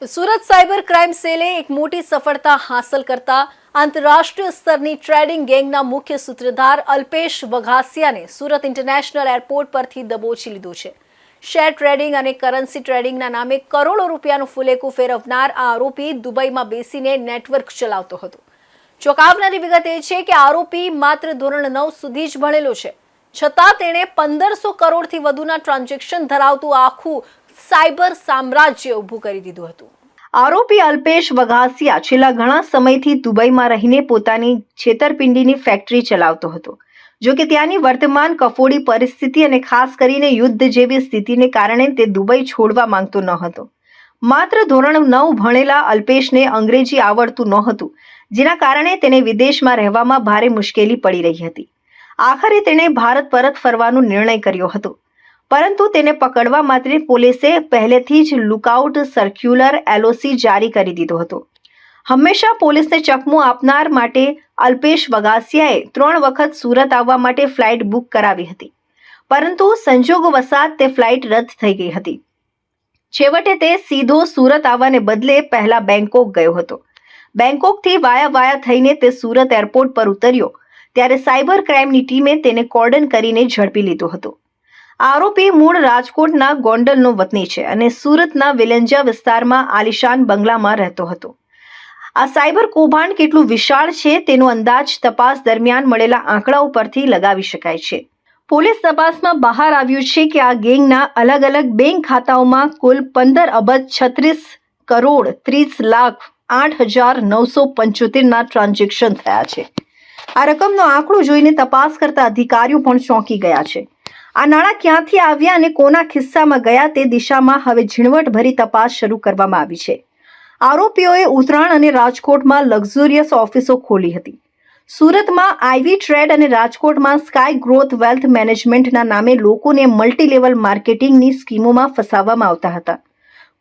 Surat cyber crime સેલે એક મોટી સફળતા હાંસલ કરતા આંતરરાષ્ટ્રીય સ્તરની ટ્રેડિંગ ગેંગના મુખ્ય સૂત્રધાર અલ્પેશ વઘાસિયાને સુરત ઇન્ટરનેશનલ એરપોર્ટ પરથી દબોચી લીધો છે। શેર ટ્રેડિંગ અને કરન્સી ટ્રેડિંગના નામે કરોડો રૂપિયાનું ફુલેકું ફેરવનાર આ આરોપી દુબઈમાં બેસીને નેટવર્ક ચલાવતો હતો। ચોંકાવનારી વિગત એ છે કે આરોપી માત્ર ધોરણ 9 સુધી જ ભણેલો છે, છતાં તેણે 1500 કરોડથી વધુના ટ્રાન્ઝેક્શન ધરાવતું આખું સાયબર સામ્રાજ્ય ઊભું કરી દીધું હતું। આરોપી અલ્પેશ વઘાસિયા છેલ્લા ઘણા સમયથી દુબઈમાં રહીને પોતાની છેતરપિંડીની ફેક્ટરી ચલાવતો હતો। જો કે ત્યાંની વર્તમાન કફોડી પરિસ્થિતિ અને ખાસ કરીને યુદ્ધ જેવી સ્થિતિને કારણે તે દુબઈ છોડવા માંગતો ન હતો। માત્ર ધોરણ 9 ભણેલા અલ્પેશને અંગ્રેજી આવડતું નહોતું, જેના કારણે તેને વિદેશમાં રહેવામાં ભારે મુશ્કેલી પડી રહી હતી। આખરે તેણે ભારત પરત ફરવાનો નિર્ણય કર્યો હતો, પરંતુ તેને પકડવા માટે પોલીસે પહેલેથી જ લુકઆઉટ સર્ક્યુલર LOC જારી કરી દીધો હતો। હંમેશા પોલીસને ચકમું આપનાર માટે અલ્પેશ વઘાસિયાએ 3 વખત સુરત આવવા માટે ફ્લાઇટ બુક કરાવી હતી, પરંતુ સંજોગવશાત તે ફ્લાઇટ રદ થઈ ગઈ હતી। છેવટે તે સીધો સુરત આવવાને બદલે પહેલા બેંકોક ગયો હતો। બેંકોકથી વાયા થઈને તે સુરત એરપોર્ટ પર ઉતર્યો ત્યારે સાયબર ક્રાઇમની ટીમે તેને કોર્ડન કરીને ઝડપી લીધો હતો। આરોપી મૂળ રાજકોટના ગોંડલનો વતની છે અને સુરતના વેલંજા વિસ્તારમાં આલિશાન બંગલામાં રહેતો હતો। આ સાયબર કૌભાંડ કેટલું વિશાળ છે તેનો અંદાજ તપાસ દરમિયાન મળેલા આંકડાઓ પરથી લગાવી શકાય છે। પોલીસ તપાસમાં બહાર આવ્યું છે કે આ ગેંગના અલગ અલગ બેંક ખાતાઓમાં કુલ 15 અબજ 36 કરોડ 30 લાખ 8,975ના ટ્રાન્ઝેક્શન થયા છે। આ રકમનો આંકડો જોઈને તપાસ કરતા અધિકારીઓ પણ ચોંકી ગયા છે। આ નાણાં ક્યાંથી આવ્યા અને કોના ખિસ્સામાં ગયા તે દિશામાં હવે ઝીણવટભરી તપાસ શરૂ કરવામાં આવી છે। આરોપીઓએ ઉત્તરાણ અને રાજકોટમાં લક્ઝુરિયસ ઓફિસો ખોલી હતી। સુરતમાં આઈવી ટ્રેડ અને રાજકોટમાં સ્કાય ગ્રોથ વેલ્થ મેનેજમેન્ટના નામે લોકોને મલ્ટીલેવલ માર્કેટિંગની સ્કીમોમાં ફસાવવામાં આવતા હતા।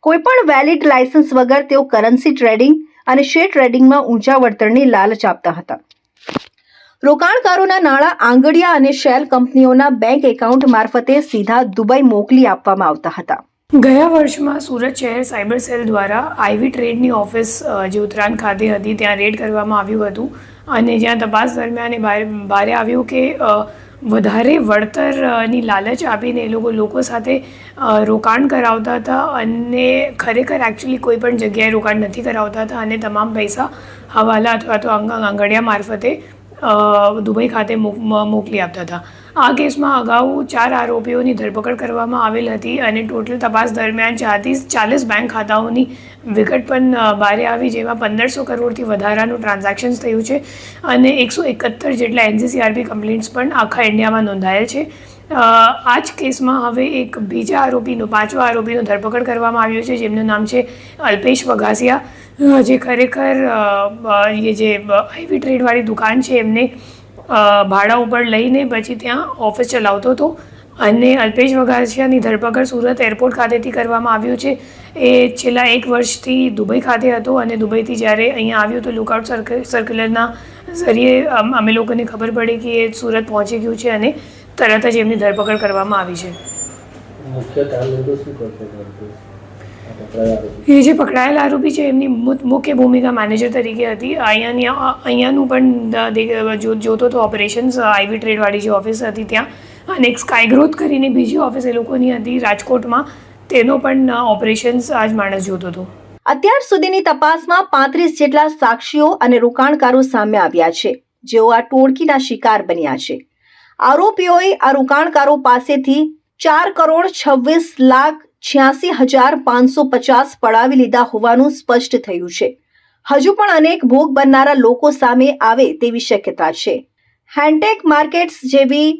કોઈપણ વેલિડ લાયસન્સ વગર તેઓ કરન્સી ટ્રેડિંગ અને શેર ટ્રેડિંગમાં ઊંચા વળતરની લાલચ આપતા હતા। રોકાણકારોના નાણાં આંગડિયા અને શેલ કંપનીઓના બેંક એકાઉન્ટ મારફતે સીધા દુબઈ મોકલી આપવામાં આવતા હતા। ગયા વર્ષમાં સુરત શહેર સાયબર સેલ દ્વારા આઈવી ટ્રેડની ઓફિસ જે ઉત્તરાયણ ખાતે હતી ત્યાં રેડ કરવામાં આવ્યું હતું અને જ્યાં તપાસ દરમિયાન બહાર આવ્યું કે વધારે વળતરની લાલચ આપીને એ લોકો સાથે રોકાણ કરાવતા હતા અને ખરેખર એકચ્યુઅલી કોઈ પણ જગ્યાએ રોકાણ નથી કરાવતા હતા અને તમામ પૈસા હવાલા અથવા તો આંગડિયા મારફતે દુબઈ ખાતે મોકલી આપતા હતા। આ કેસમાં અગાઉ 4 આરોપીઓની ધરપકડ કરવામાં આવેલ હતી અને ટોટલ તપાસ દરમિયાન 40 બેંક ખાતાઓની વિગત પણ બહાર આવી, જેમાં 1500 કરોડથી વધારાનું ટ્રાન્ઝેક્શન્સ થયું છે અને 171 જેટલા NCCRB કમ્પ્લેન્ટ્સ પણ આખા ઇન્ડિયામાં નોંધાયેલ છે। આ જ કેસમાં હવે એક બીજા આરોપીનો 5મો આરોપીનો ધરપકડ કરવામાં આવ્યો છે, જેમનું નામ છે અલ્પેશ વઘાસિયા, જે ખરેખર જે આઈવી ટ્રેડવાળી દુકાન છે એમને ભાડા ઉપર લઈને પછી ત્યાં ઓફિસ ચલાવતો હતો અને અલ્પેશ વઘાસિયાની ધરપકડ સુરત એરપોર્ટ ખાતેથી કરવામાં આવ્યું છે। એ છેલ્લા 1 વર્ષથી દુબઈ ખાતે હતો અને દુબઈથી જ્યારે અહીંયા આવ્યું તો લુકઆઉટ સર્ક્યુલરના ઝરીએ અમે લોકોને ખબર પડી કે એ સુરત પહોંચી ગયું છે અને તરત જ એમની ધરપકડ કરવામાં આવી છે। એ જે પકડાયેલા આરોપી છે એમની મુખ્ય ભૂમિકા મેનેજર તરીકે હતી। અહીંયાનું પણ જોતો તો ઓપરેશન્સ આઈવી ટ્રેડવાળી જે ઓફિસ હતી ત્યાં, અને એક સ્કાય ગ્રોથ કરીને બીજી ઓફિસ એ લોકોની હતી રાજકોટમાં, તેનો પણ ઓપરેશન્સ આ જ માણસ જોતો હતો। અત્યાર સુધીની તપાસમાં 35 જેટલા સાક્ષીઓ અને રોકાણકારો સામે આવ્યા છે, જેઓ આ ટોળકીના શિકાર બન્યા છે। આરોપીઓએ આ રોકાણકારો પાસેથી 4 કરોડ 26 લાખ 86,550 પડાવી લીધા હોવાનું સ્પષ્ટ થયું છે। હજુ પણ અનેક ભોગ બનનારા લોકો સામે આવે તેવી શક્યતા છે। હેન્ડટેક માર્કેટ્સ જેવી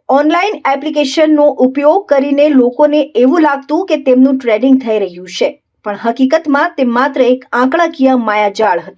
ઓનલાઈન એપ્લિકેશનનો ઉપયોગ કરીને લોકોને એવું લાગતું કે તેમનું ટ્રેડિંગ થઈ રહ્યું છે, પણ હકીકતમાં તે માત્ર એક આંકડાકીય માયાજાળ હતી।